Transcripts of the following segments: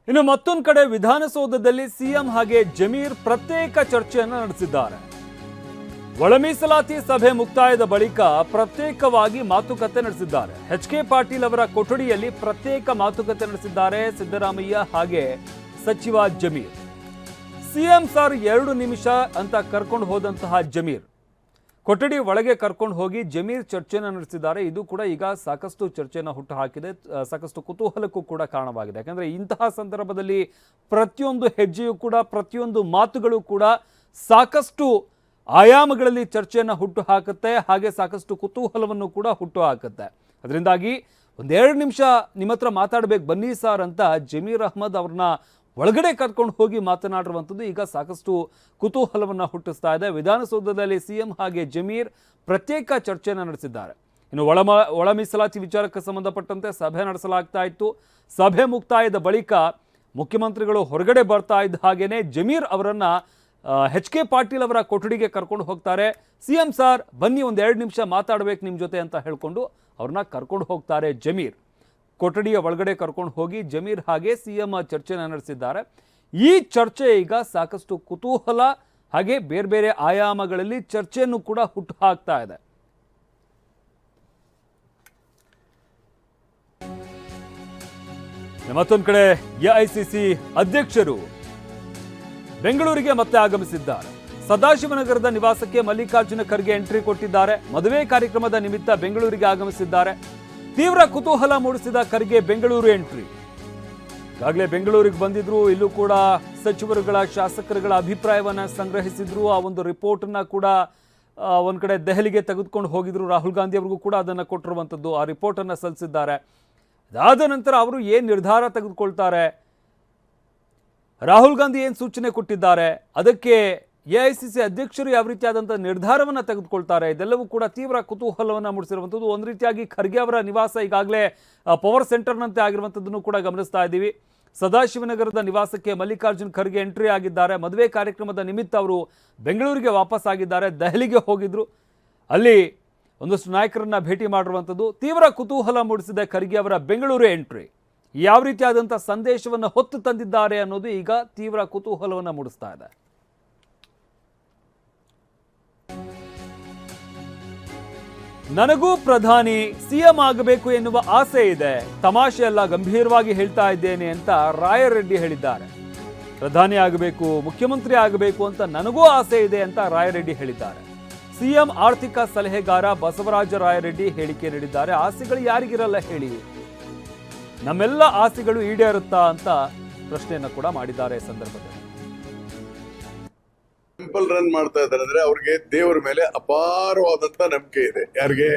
ಇನ್ನು ಮತ್ತೊಂದು ಕಡೆ ವಿಧಾನಸೌಧದಲ್ಲಿ ಸಿಎಂ ಹಾಗೆ ಜಮೀರ್ ಪ್ರತ್ಯೇಕ ಚರ್ಚೆಯನ್ನು ನಡೆಸಿದ್ದಾರೆ. ಒಳ ಮೀಸಲಾತಿ ಸಭೆ ಮುಕ್ತಾಯದ ಬಳಿಕ ಪ್ರತ್ಯೇಕವಾಗಿ ಮಾತುಕತೆ ನಡೆಸಿದ್ದಾರೆ. ಎಚ್.ಕೆ. ಪಾಟೀಲ್ ಅವರ ಕೊಠಡಿಯಲ್ಲಿ ಪ್ರತ್ಯೇಕ ಮಾತುಕತೆ ನಡೆಸಿದ್ದಾರೆ ಸಿದ್ದರಾಮಯ್ಯ ಹಾಗೆ ಸಚಿವ ಜಮೀರ್. ಸಿಎಂ ಸರ್ 2 ನಿಮಿಷ ಅಂತ ಕರ್ಕೊಂಡು ಹೋದಂತಹ ಜಮೀರ್ ಕೊಠಡಿ ಒಳಗೆ ಕರ್ಕೊಂಡು ಹೋಗಿ ಜಮೀರ್ ಚರ್ಚೆಯನ್ನು ನಡೆಸಿದ್ದಾರೆ. ಇದು ಕೂಡ ಈಗ ಸಾಕಷ್ಟು ಚರ್ಚೆಯನ್ನು ಹುಟ್ಟು ಹಾಕಿದೆ, ಸಾಕಷ್ಟು ಕುತೂಹಲಕ್ಕೂ ಕೂಡ ಕಾರಣವಾಗಿದೆ. ಯಾಕಂದ್ರೆ ಇಂತಹ ಸಂದರ್ಭದಲ್ಲಿ ಪ್ರತಿಯೊಂದು ಹೆಜ್ಜೆಯೂ ಕೂಡ, ಪ್ರತಿಯೊಂದು ಮಾತುಗಳು ಕೂಡ ಸಾಕಷ್ಟು ಆಯಾಮಗಳಲ್ಲಿ ಚರ್ಚೆಯನ್ನು ಹುಟ್ಟು ಹಾಕುತ್ತೆ, ಹಾಗೆ ಸಾಕಷ್ಟು ಕುತೂಹಲವನ್ನು ಕೂಡ ಹುಟ್ಟು ಹಾಕುತ್ತೆ. ಅದರಿಂದಾಗಿ 1-2 ನಿಮಿಷ ನಿಮ್ಮ ಹತ್ರ ಮಾತಾಡಬೇಕು ಬನ್ನಿ ಸರ್ ಅಂತ ಜಮೀರ್ ಅಹ್ಮದ್ ಅವ್ರನ್ನ ಒಳಗಡೆ ಕರ್ಕೊಂಡು ಹೋಗಿ ಮಾತನಾಡಿರುವಂಥದ್ದು ಈಗ ಸಾಕಷ್ಟು ಕುತೂಹಲವನ್ನು ಹುಟ್ಟಿಸ್ತಾ ಇದೆ. ವಿಧಾನಸೌಧದಲ್ಲಿ ಸಿಎಂ ಹಾಗೆ ಜಮೀರ್ ಪ್ರತ್ಯೇಕ ಚರ್ಚೆಯನ್ನು ನಡೆಸಿದ್ದಾರೆ. ಇನ್ನು ಒಳ ಮೀಸಲಾತಿ ವಿಚಾರಕ್ಕೆ ಸಂಬಂಧಪಟ್ಟಂತೆ ಸಭೆ ನಡೆಸಲಾಗ್ತಾ ಇತ್ತು. ಸಭೆ ಮುಕ್ತಾಯದ ಬಳಿಕ ಮುಖ್ಯಮಂತ್ರಿಗಳು ಹೊರಗಡೆ ಬರ್ತಾ ಇದ್ದ ಹಾಗೇನೆ ಜಮೀರ್ ಅವರನ್ನ ಎಚ್.ಕೆ. ಪಾಟೀಲ್ ಅವರ ಕೊಠಡಿಗೆ ಕರ್ಕೊಂಡು ಹೋಗ್ತಾರೆ. ಸಿಎಂ ಸರ್ ಬನ್ನಿ 1-2 ನಿಮಿಷ ಮಾತಾಡಬೇಕು ನಿಮ್ಮ ಜೊತೆ ಅಂತ ಹೇಳ್ಕೊಂಡು ಅವ್ರನ್ನ ಕರ್ಕೊಂಡು ಹೋಗ್ತಾರೆ ಜಮೀರ್. ಕೊಠಡಿಯ ಒಳಗಡೆ ಕರ್ಕೊಂಡು ಹೋಗಿ ಜಮೀರ್ ಹಾಗೆ ಸಿಎಂ ಚರ್ಚೆನ ನಡೆಸಿದ್ದಾರೆ. ಈ ಚರ್ಚೆ ಈಗ ಸಾಕಷ್ಟು ಕುತೂಹಲ ಹಾಗೆ ಬೇರೆ ಬೇರೆ ಆಯಾಮಗಳಲ್ಲಿ ಚರ್ಚೆಯನ್ನು ಕೂಡ ಹುಟ್ಟು ಹಾಕ್ತಾ ಇದೆ. ಮತ್ತೊಂದು ಕಡೆ ಎಐಸಿಸಿ ಅಧ್ಯಕ್ಷರು ಬೆಂಗಳೂರಿಗೆ ಮತ್ತೆ ಆಗಮಿಸಿದ್ದಾರೆ. ಸದಾಶಿವನಗರದ ನಿವಾಸಕ್ಕೆ ಮಲ್ಲಿಕಾರ್ಜುನ ಖರ್ಗೆ ಎಂಟ್ರಿ ಕೊಟ್ಟಿದ್ದಾರೆ. ಮದುವೆ ಕಾರ್ಯಕ್ರಮದ ನಿಮಿತ್ತ ಬೆಂಗಳೂರಿಗೆ ಆಗಮಿಸಿದ್ದಾರೆ. ತೀವ್ರ ಕುತೂಹಲ ಮೂಡಿಸಿದ ಖರ್ಗೆ ಬೆಂಗಳೂರು ಎಂಟ್ರಿ. ಈಗಾಗಲೇ ಬೆಂಗಳೂರಿಗೆ ಬಂದಿದ್ರು, ಇಲ್ಲೂ ಕೂಡ ಸಚಿವರುಗಳ ಶಾಸಕರುಗಳ ಅಭಿಪ್ರಾಯವನ್ನ ಸಂಗ್ರಹಿಸಿದ್ರು. ಆ ಒಂದು ರಿಪೋರ್ಟ್ ಅನ್ನ ಕೂಡ ಒಂದ್ ಕಡೆ ದೆಹಲಿಗೆ ತೆಗೆದುಕೊಂಡು ಹೋಗಿದ್ರು. ರಾಹುಲ್ ಗಾಂಧಿ ಅವರಿಗೂ ಕೂಡ ಅದನ್ನ ಕೊಟ್ಟಿರುವಂತದ್ದು, ಆ ರಿಪೋರ್ಟ್ ಅನ್ನ ಸಲ್ಲಿಸಿದ್ದಾರೆ. ಅದಾದ ನಂತರ ಅವರು ಏನ್ ನಿರ್ಧಾರ ತೆಗೆದುಕೊಳ್ತಾರೆ, ರಾಹುಲ್ ಗಾಂಧಿ ಏನು ಸೂಚನೆ ಕೊಟ್ಟಿದ್ದಾರೆ, ಅದಕ್ಕೆ ಎಐಸಿಸಿ ಅಧ್ಯಕ್ಷರು ಯಾವ ರೀತಿಯಾದಂಥ ನಿರ್ಧಾರವನ್ನು ತೆಗೆದುಕೊಳ್ತಾರೆ, ಇದೆಲ್ಲವೂ ಕೂಡ ತೀವ್ರ ಕುತೂಹಲವನ್ನು ಮೂಡಿಸಿರುವಂಥದ್ದು. ಒಂದು ರೀತಿಯಾಗಿ ಖರ್ಗೆ ಅವರ ನಿವಾಸ ಈಗಾಗಲೇ ಪವರ್ ಸೆಂಟರ್ನಂತೆ ಆಗಿರುವಂಥದ್ದನ್ನು ಕೂಡ ಗಮನಿಸ್ತಾ ಇದ್ದೀವಿ. ಸದಾಶಿವನಗರದ ನಿವಾಸಕ್ಕೆ ಮಲ್ಲಿಕಾರ್ಜುನ್ ಖರ್ಗೆ ಎಂಟ್ರಿ ಆಗಿದ್ದಾರೆ. ಮದುವೆ ಕಾರ್ಯಕ್ರಮದ ನಿಮಿತ್ತ ಅವರು ಬೆಂಗಳೂರಿಗೆ ವಾಪಸ್ ಆಗಿದ್ದಾರೆ. ದೆಹಲಿಗೆ ಹೋಗಿದ್ರು, ಅಲ್ಲಿ ಒಂದಷ್ಟು ನಾಯಕರನ್ನ ಭೇಟಿ ಮಾಡಿರುವಂಥದ್ದು. ತೀವ್ರ ಕುತೂಹಲ ಮೂಡಿಸಿದ ಖರ್ಗೆ ಅವರ ಬೆಂಗಳೂರು ಎಂಟ್ರಿ ಯಾವ ರೀತಿಯಾದಂಥ ಸಂದೇಶವನ್ನು ಹೊತ್ತು ತಂದಿದ್ದಾರೆ ಅನ್ನೋದು ಈಗ ತೀವ್ರ ಕುತೂಹಲವನ್ನು ಮೂಡಿಸ್ತಾ ಇದೆ. ನನಗೂ ಪ್ರಧಾನಿ ಸಿಎಂ ಆಗಬೇಕು ಎನ್ನುವ ಆಸೆ ಇದೆ, ತಮಾಷೆ ಅಲ್ಲ, ಗಂಭೀರವಾಗಿ ಹೇಳ್ತಾ ಇದ್ದೇನೆ ಅಂತ ರಾಯರೆಡ್ಡಿ ಹೇಳಿದ್ದಾರೆ. ಪ್ರಧಾನಿ ಆಗಬೇಕು, ಮುಖ್ಯಮಂತ್ರಿ ಆಗಬೇಕು ಅಂತ ನನಗೂ ಆಸೆ ಇದೆ ಅಂತ ರಾಯರೆಡ್ಡಿ ಹೇಳಿದ್ದಾರೆ. ಸಿಎಂ ಆರ್ಥಿಕ ಸಲಹೆಗಾರ ಬಸವರಾಜ ರಾಯರೆಡ್ಡಿ ಹೇಳಿಕೆ ನೀಡಿದ್ದಾರೆ. ಆಸೆಗಳು ಯಾರಿಗಿರಲ್ಲ ಹೇಳಿ, ನಮ್ಮೆಲ್ಲ ಆಸೆಗಳು ಈಡೇರುತ್ತಾ ಅಂತ ಪ್ರಶ್ನೆಯನ್ನ ಕೂಡ ಮಾಡಿದ್ದಾರೆ ಸಂದರ್ಭದಲ್ಲಿ. ಸಿಂಪಲ್ ರನ್ ಮಾಡ್ತಾ ಇದ್ದಾರೆ ಅಂದ್ರೆ ಅವ್ರಿಗೆ ದೇವರ ಮೇಲೆ ಅಪಾರವಾದಂತ ನಂಬಿಕೆ ಇದೆ. ಯಾರಿಗೆ?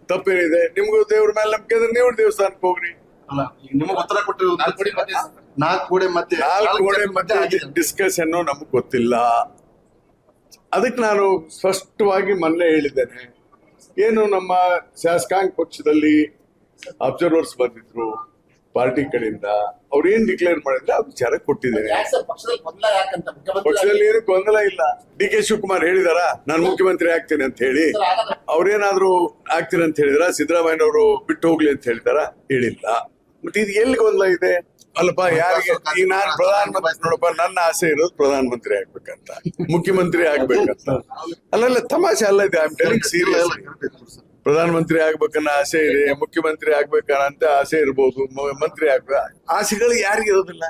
ತಪ್ಪೇನಿದೆ? ನಿಮ್ಗೂ ದೇವ್ರ ಮೇಲೆ ನಂಬಿಕೆ ಇದ್ರೆ ನೀವು ದೇವಸ್ಥಾನಕ್ಕೆ ಹೋಗ್ರಿ. ನಿಮಗೆ ಉತ್ತರ ಕೊಟ್ಟಿರೋದು 4 ಗೋಡೆ ಮಧ್ಯೆ ಡಿಸ್ಕಷನ್ ನಮಗ್ ಗೊತ್ತಿಲ್ಲ. ಅದಕ್ಕೆ ನಾನು ಸ್ಪಷ್ಟವಾಗಿ ಮೊನ್ನೆ ಹೇಳಿದ್ದೇನೆ, ಏನು ನಮ್ಮ ಶಾಸಕಾಂಗ ಪಕ್ಷದಲ್ಲಿ ಅಬ್ಸರ್ವರ್ಸ್ ಬಂದಿದ್ರು ಪಾರ್ಟಿ ಕಡೆಯಿಂದ, ಅವ್ರು ಏನ್ ಡಿಕ್ಲೇರ್ ಮಾಡಿದ್ರೆ ಆ ವಿಚಾರ ಕೊಟ್ಟಿದ್ದೇನೆ. ಪಕ್ಷದಲ್ಲಿ ಏನು ಗೊಂದಲ ಇಲ್ಲ. ಡಿ.ಕೆ. ಶಿವಕುಮಾರ್ ಹೇಳಿದಾರ ನಾನು ಮುಖ್ಯಮಂತ್ರಿ ಆಗ್ತೇನೆ ಅಂತ ಹೇಳಿ? ಅವ್ರೇನಾದ್ರು ಆಗ್ತೀನಿ ಅಂತ ಹೇಳಿದಾರ? ಸಿದ್ದರಾಮಯ್ಯನವರು ಬಿಟ್ಟು ಹೋಗ್ಲಿ ಅಂತ ಹೇಳಿದಾರ? ಹೇಳಿಲ್ಲ. ಮತ್ತೆ ಇದು ಎಲ್ಲಿ ಗೊಂದಲ ಇದೆ? ಅಲ್ಲಪ್ಪ, ಯಾರಿಗೆ? ಈಗ ನಾನು ಪ್ರಧಾನಮಂತ್ರಿ, ನೋಡಪ್ಪ, ನನ್ನ ಆಸೆ ಇರೋದು ಪ್ರಧಾನಮಂತ್ರಿ ಆಗ್ಬೇಕಂತ, ಮುಖ್ಯಮಂತ್ರಿ ಆಗ್ಬೇಕಂತ. ಅಲ್ಲ ತಮಾಷೆ ಅಲ್ಲ ಇದೆ. I am telling serious. ಪ್ರಧಾನಮಂತ್ರಿ ಆಗ್ಬೇಕನ್ನ ಆಸೆ ಇದೆ, ಮುಖ್ಯಮಂತ್ರಿ ಆಗ್ಬೇಕಂತ ಆಸೆ ಇರ್ಬೋದು, ಮಂತ್ರಿ ಆಗ್ಬೇಕ. ಆಸೆಗಳು ಯಾರಿಗಿರೋದಿಲ್ಲ.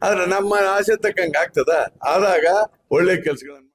ಆದ್ರೆ ನಮ್ಮ ಆಸೆ ತಕ್ಕಂಗೆ ಆಗ್ತದ? ಆದಾಗ ಒಳ್ಳೆ ಕೆಲಸಗಳನ್ನ